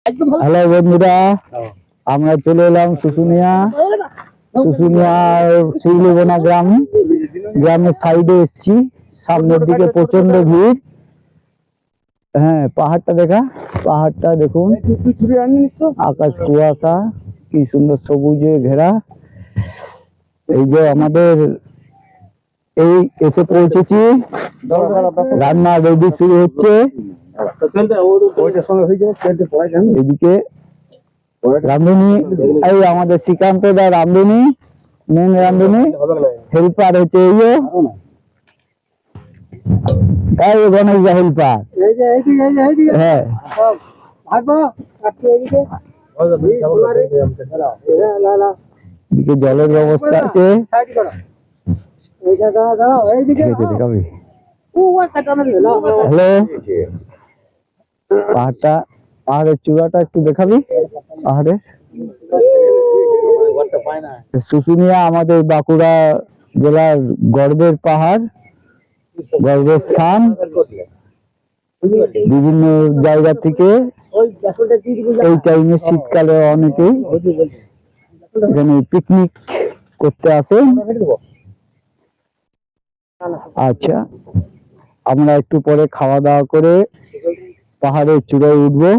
Hello বন্ধুরা, আমরা চলে এলাম শুশুনিয়ার শিউলিবোনা গ্রামের সাইডে এসছি। সামনের দিকে প্রচন্ড ভিড়। হ্যাঁ, পাহাড়টা দেখুন, আকাশ কুয়াশা, কি সুন্দর সবুজে ঘেরা। এই যে আমাদের এই এসে পৌঁছেছি, রান্না রেডি শুরু হচ্ছে। এদিকে রাঁধুনি, এই আমাদের শ্রীকান্ত দা রাঁধুনি, মেন রাঁধুনি, হেল্পার হচ্ছে এই যে গণেশ দা হেল্পার। হ্যাঁ, এদিকে জলের ব্যবস্থা আছে। হ্যালো, পাহাড়ের চূড়াটা একটু দেখাবি? শুশুনিয়া আমাদের বাঁকুড়া জেলার গর্বের পাহাড়, গর্বের স্থান। বিভিন্ন জায়গা থেকে এই টাইমে শীতকালে অনেকেই এখানে পিকনিক করতে আসে। আচ্ছা, আমরা একটু পরে খাওয়া দাওয়া করে পাহাড়ের চূড়ায় উঠবো।